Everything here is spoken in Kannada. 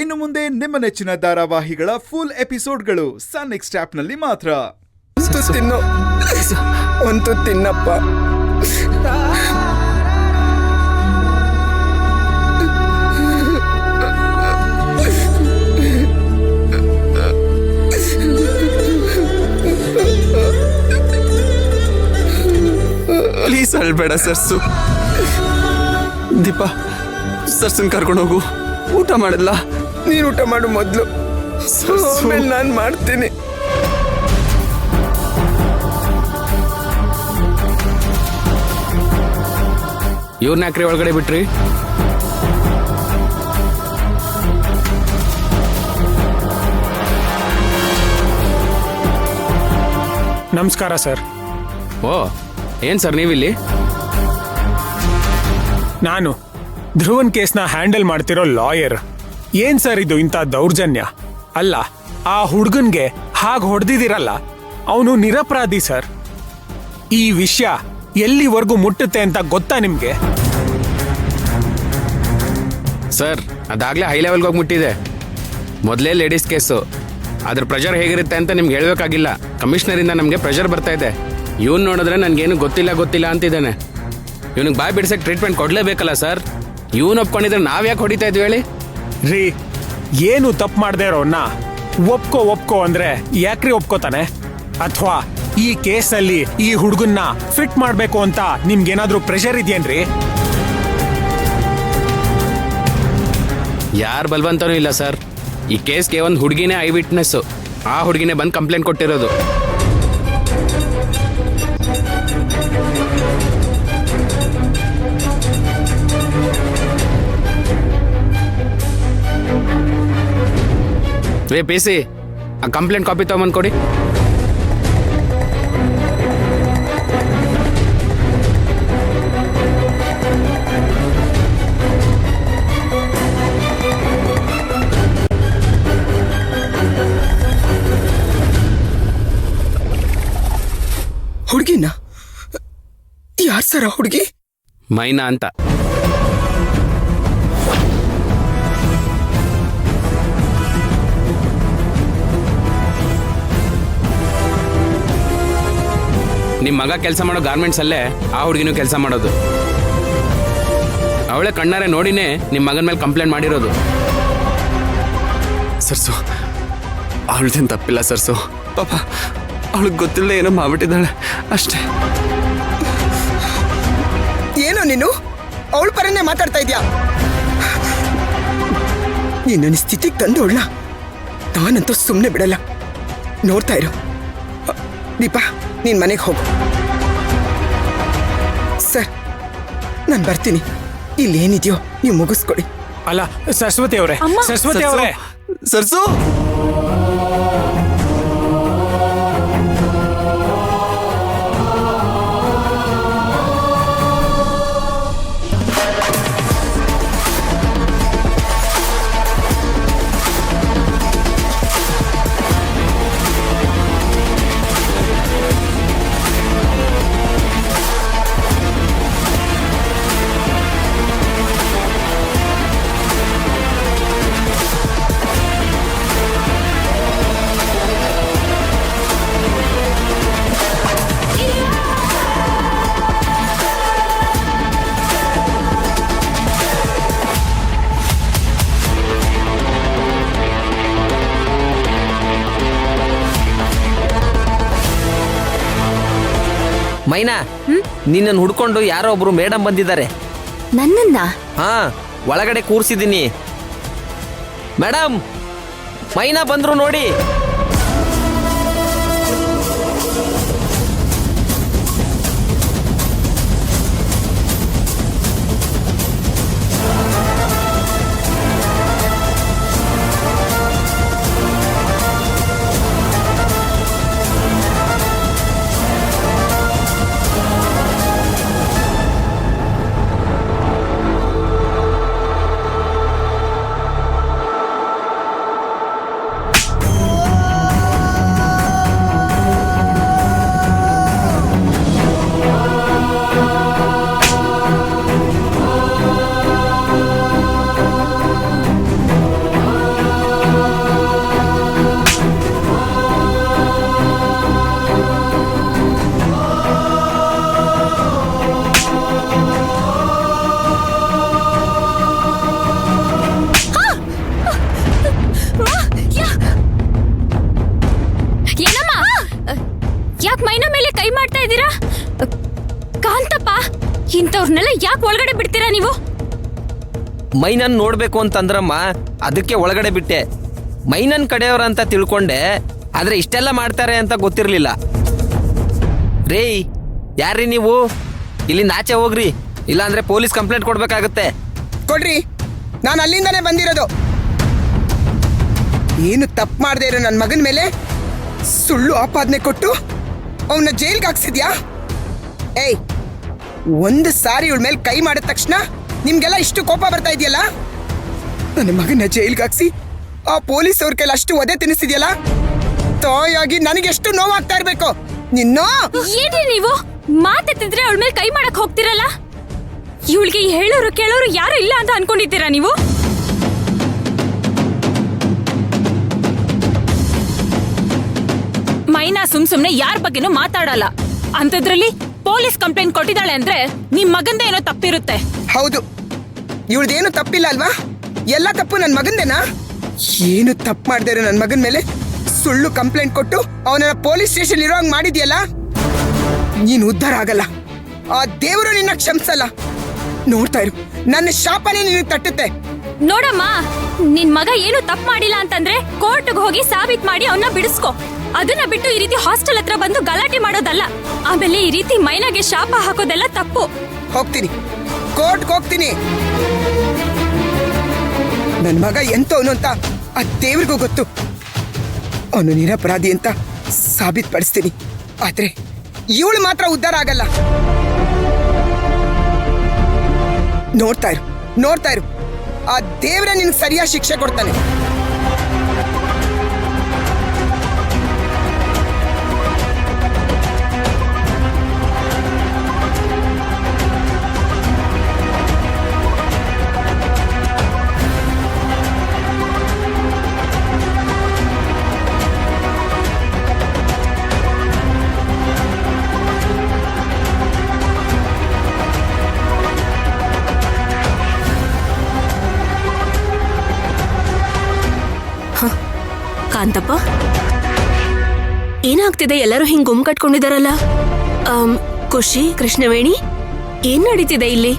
ಇನ್ನು ಮುಂದೆ ನಿಮ್ಮ ನೆಚ್ಚಿನ ಧಾರಾವಾಹಿಗಳ ಫುಲ್ ಎಪಿಸೋಡ್ಗಳು ಸನ್ ನೆಕ್ಸ್ಟ್ ಆಪ್ನಲ್ಲಿ ಮಾತ್ರ. ಒಂದು ತಿನ್ನಪ್ಪ. ಪ್ಲೀಸ್ ಅಳ್ಬೇಡ ಸರ್ಸು. ದೀಪಾ, ಸರ್ಸನ್ ಕರ್ಕೊಂಡು ಹೋಗು. ಊಟ ಮಾಡಲ್ಲ. ನೀನು ಊಟ ಮಾಡು ಮೊದಲು, ಆಮೇಲೆ ನಾನು ಮಾಡ್ತೀನಿ. ಇವ್ರನ್ನ ಯಾಕ್ರಿ ಒಳಗಡೆ ಬಿಟ್ರಿ? ನಮಸ್ಕಾರ ಸರ್. ಓ, ಏನ್ ಸರ್ ನೀವಿಲ್ಲಿ? ನಾನು ಧ್ರುವನ್ ಕೇಸ್ನ ಹ್ಯಾಂಡಲ್ ಮಾಡ್ತಿರೋ ಲಾಯರ್. ಏನ್ ಸರ್ ಇದು ಇಂಥ ದೌರ್ಜನ್ಯ? ಅಲ್ಲ, ಆ ಹುಡ್ಗನ್ಗೆ ಹಾಗೆ ಹೊಡೆದಿದ್ದೀರಲ್ಲ, ಅವನು ನಿರಪರಾಧಿ ಸರ್. ಈ ವಿಷಯ ಎಲ್ಲಿವರೆಗೂ ಮುಟ್ಟುತ್ತೆ ಅಂತ ಗೊತ್ತಾ ನಿಮ್ಗೆ? ಸರ್, ಅದಾಗ್ಲೇ ಹೈ ಲೆವೆಲ್ಗೆ ಹೋಗಿ ಮುಟ್ಟಿದೆ. ಮೊದಲೇ ಲೇಡೀಸ್ ಕೇಸು. ಅದ್ರ ಪ್ರೆಷರ್ ಹೇಗಿರುತ್ತೆ ಅಂತ ನಿಮ್ಗೆ ಹೇಳ್ಬೇಕಾಗಿಲ್ಲ. ಕಮಿಷನರಿಂದ ನಮಗೆ ಪ್ರೆಷರ್ ಬರ್ತಾ ಇದೆ. ಇವನ್ ನೋಡಿದ್ರೆ ನನ್ಗೇನು ಗೊತ್ತಿಲ್ಲ ಅಂತಿದ್ದಾನೆ. ಇವನಿಗೆ ಬಾಯ್ ಬಿಡ್ಸಕ್ಕೆ ಟ್ರೀಟ್ಮೆಂಟ್ ಕೊಡ್ಲೇಬೇಕಲ್ಲ ಸರ್. ಇವನು ಒಪ್ಕೊಂಡಿದ್ರೆ ನಾವ್ ಯಾಕೆ ಹೊಡಿತಾ ಇದ್ವಿ ಹೇಳಿ? ರೀ, ಏನು ತಪ್ಪು ಮಾಡದೇ ಇರೋನ್ನ ಒಪ್ಕೋ ಅಂದ್ರೆ ಯಾಕ್ರಿ ಒಪ್ಕೋತಾನೆ? ಅಥವಾ ಈ ಕೇಸಲ್ಲಿ ಈ ಹುಡುಗನ್ನ ಫಿಟ್ ಮಾಡ್ಬೇಕು ಅಂತ ನಿಮ್ಗೇನಾದ್ರೂ ಪ್ರೆಷರ್ ಇದೆಯೇನ್ರಿ? ಯಾರು ಬಲ್ವಂತನೂ ಇಲ್ಲ ಸರ್. ಈ ಕೇಸ್ಗೆ ಒಂದು ಹುಡುಗಿನೇ ಐ ವಿಟ್ನೆಸ್. ಆ ಹುಡುಗಿನೇ ಬಂದು ಕಂಪ್ಲೇಂಟ್ ಕೊಟ್ಟಿರೋದು. ರೇ ಪೇಸಿ, ಆ ಕಂಪ್ಲೇಂಟ್ ಕಾಪಿ ತಗೊಂಬಂದು ಕೊಡಿ. ಹುಡುಗಿನ ಯಾರ್ ಸರ ಹುಡುಗಿ? ಮೈನಾ ಅಂತ. ನಿಮ್ಮ ಮಗ ಕೆಲಸ ಮಾಡೋ ಗಾರ್ಮೆಂಟ್ಸ್ ಅಲ್ಲೇ ಆ ಹುಡುಗಿನೂ ಕೆಲಸ ಮಾಡೋದು. ಅವಳೆ ಕಣ್ಣಾರೆ ನೋಡಿನೇ ನಿಮ್ಮ ಮಗನ ಮೇಲೆ ಕಂಪ್ಲೇಂಟ್ ಮಾಡಿರೋದು. ಸರ್ಸು, ಅವಳದೇನು ತಪ್ಪಿಲ್ಲ ಸರ್ಸು. ಪಾಪ ಅವಳಿಗೆ ಗೊತ್ತಿಲ್ಲದೆ ಏನೋ ಮಾಡ್ಬಿಟ್ಟಿದ್ದಾಳೆ ಅಷ್ಟೇ. ಏನೋ ನೀನು ಅವಳ ಪರನೇ ಮಾತಾಡ್ತಾ ಇದ್ಯಾ? ನಿನ್ನ ಸ್ಥಿತಿಗೆ ತಂದೋಳ್ನ ನಾನಂತೂ ಸುಮ್ಮನೆ ಬಿಡಲ್ಲ. ನೋಡ್ತಾ ಇರು. ದೀಪಾ, ನೀನ್ ಮನೆಗೆ ಹೋಗು. ಸರ್, ನಾನು ಬರ್ತೀನಿ. ಇಲ್ಲೇನಿದೆಯೋ ನೀವು ಮುಗಿಸ್ಕೊಡಿ. ಅಲ್ಲ, ಸರಸ್ವತಿ ಅವರೇ, ಸರಸ್ವತಿ ಅವರೇ, ಸರ್ಸು. ಮೈನಾ, ನಿನ್ನನ್ನು ಹುಡ್ಕೊಂಡು ಯಾರೋ ಒಬ್ರು ಮೇಡಮ್ ಬಂದಿದ್ದಾರೆ. ನನ್ನನ್ನ? ಹಾ, ಒಳಗಡೆ ಕೂರ್ಸಿದ್ದೀನಿ. ಮೇಡಮ್, ಮೈನಾ ಬಂದ್ರು ನೋಡಿ. ಯಾಕೆ ಒಳಗಡೆ ಬಿಡ್ತೀರಾ ನೀವು? ಮೈನನ್ ನೋಡ್ಬೇಕು ಅಂತಂದ್ರಮ್ಮ, ಅದಕ್ಕೆ ಒಳಗಡೆ ಬಿಟ್ಟೆ. ಮೈನನ್ ಕಡೆಯವ್ರ ಅಂತ ತಿಳ್ಕೊಂಡೆ, ಆದ್ರೆ ಇಷ್ಟೆಲ್ಲ ಮಾಡ್ತಾರೆ ಅಂತ ಗೊತ್ತಿರ್ಲಿಲ್ಲ. ರೇ, ಯಾರ್ರೀ ನೀವು? ಇಲ್ಲಿಂದ ಆಚೆ ಹೋಗ್ರಿ, ಇಲ್ಲಾಂದ್ರೆ ಪೊಲೀಸ್ ಕಂಪ್ಲೇಂಟ್ ಕೊಡ್ಬೇಕಾಗತ್ತೆ. ಕೊಡ್ರಿ, ನಾನು ಅಲ್ಲಿಂದಾನೇ ಬಂದಿರೋದು. ಏನು ತಪ್ಪು ಮಾಡದೇ ಇರೋ ನನ್ನ ಮಗನ ಮೇಲೆ ಸುಳ್ಳು ಆಪಾದನೆ ಕೊಟ್ಟು ಅವನ್ನ ಜೈಲ್ಗೆ ಹಾಕ್ಸಿದ್ಯಾ? ಏಯ್, ಒಂದು ಸಾರಿ ಇವಳ ಮೇಲೆ ಕೈ ಮಾಡಿದ ತಕ್ಷಣ ನಿಮ್ಗೆಲ್ಲ ಇಷ್ಟು ಕೋಪ ಬರ್ತಾ ಇದೆಯಲ್ಲ? ನನ್ನ ಮಗನ ಜೈಲ್ಗೆ ಹಾಕ್ಸಿ ಆ ಪೊಲೀಸ್ ಅವ್ರ ಕೈಲಿ ಅಷ್ಟು ಒದೆ ತಿನ್ನಿಸಿದ್ಯಲ್ಲ, ತಾಯಾಗಿ ನನಗೆ ಎಷ್ಟು ನೋವಾಗ್ತಾ ಇರ್ಬೇಕು. ನಿನ್ನೋ ಏನ್ರಿ ನೀವು ಮಾತೆತ್ತಿದ್ರೆ ಅವಳ ಮೇಲೆ ಕೈ ಮಾಡಕ್ ಹೋಗ್ತಿರಲ್ಲ? ಇವಳಿಗೆ ಹೇಳೋರು ಕೇಳೋರು ಯಾರು ಇಲ್ಲ ಅಂತ ಅನ್ಕೊಂಡಿದ್ದೀರಾ ನೀವು? ಮೈನಾ ಸುಮ್ನೆ ಯಾರ ಬಗ್ಗೆನೂ ಮಾತಾಡಲ್ಲ. ಅಂತದ್ರಲ್ಲಿ ಪೊಲೀಸ್ ಕಂಪ್ಲೇಂಟ್ ಕೊಟ್ಟಿದ್ದಾಳೆ ಅಂದ್ರೆ ನಿಮ್ ಮಗಂದೇ ಏನೋ ತಪ್ಪಿರುತ್ತೆ. ಹೌದು, ಇವಳ್ದೇನು ತಪ್ಪಿಲ್ಲ ಅಲ್ವಾ? ಎಲ್ಲ ತಪ್ಪು ನನ್ನ ಮಗಂದೇನಾ? ಏನು ತಪ್ಪು ಮಾಡ್ದೇ ಇರೋ ನನ್ನ ಮಗನ ಮೇಲೆ ಸುಳ್ಳು ಕಂಪ್ಲೇಂಟ್ ಕೊಟ್ಟು ಅವನನ್ನ ಪೊಲೀಸ್ ಸ್ಟೇಷನ್ ಇರೋ ಹಂಗ್ ಮಾಡಿದ್ಯಲ್ಲ, ನೀನು ಉದ್ಧಾರ ಆಗಲ್ಲ. ಆ ದೇವರು ನಿನ್ನ ಕ್ಷಮಿಸಲ್ಲ. ನೋಡ್ತಾ ಇರು, ನನ್ನ ಶಾಪನೇ ನಿನಗೆ ತಟ್ಟುತ್ತೆ. ನೋಡಮ್ಮ, ನಿನ್ ಮಗ ಏನು ತಪ್ಪು ಮಾಡಿಲ್ಲ ಅಂತಂದ್ರೆ ಕೋರ್ಟ್ಗೆ ಹೋಗಿ ಸಾಬೀತ್ ಮಾಡಿ ಅವನ್ನ ಬಿಡಿಸ್ಕೊ. ಅದನ್ನ ಬಿಟ್ಟು ಈ ರೀತಿ ಹಾಸ್ಟೆಲ್ ಹತ್ರ ಬಂದು ಗಲಾಟೆ ಮಾಡೋದಲ್ಲ. ಆಮೇಲೆ ಈ ರೀತಿ ಮೈನಾಗೆ ಶಾಪ ಹಾಕೋದೆಲ್ಲ ತಪ್ಪು. ಹೋಗ್ತೀನಿ, ಕೋರ್ಟ್ಗೆ ಹೋಗ್ತೀನಿ. ನನ್ನ ಮಗ ಎಂತವನು ಅಂತ ಆ ದೇವ್ರಿಗೂ ಗೊತ್ತು. ಅವನು ನಿರಪರಾಧಿ ಅಂತ ಸಾಬೀತ್ಪಡಿಸ್ತೀನಿ. ಆದ್ರೆ ಇವಳು ಮಾತ್ರ ಉದ್ಧಾರ ಆಗಲ್ಲ. ನೋಡ್ತಾ ಇರು, ಆ ದೇವ್ರೇ ನಿನ್ಗೆ ಸರಿಯಾದ ಶಿಕ್ಷೆ ಕೊಡ್ತಾನೆ. ಕಾಂತಪ್ಪ, ಏನಾಗ್ತಿದೆ? ಎಲ್ಲರೂ ಹಿಂಗ್ ಗುಮ್ ಕಟ್ಕೊಂಡಿದಾರಲ್ಲ. ಖುಷಿ, ಕೃಷ್ಣವೇಣಿ, ಏನ್ ನಡೀತಿದೆ ಇಲ್ಲಿ?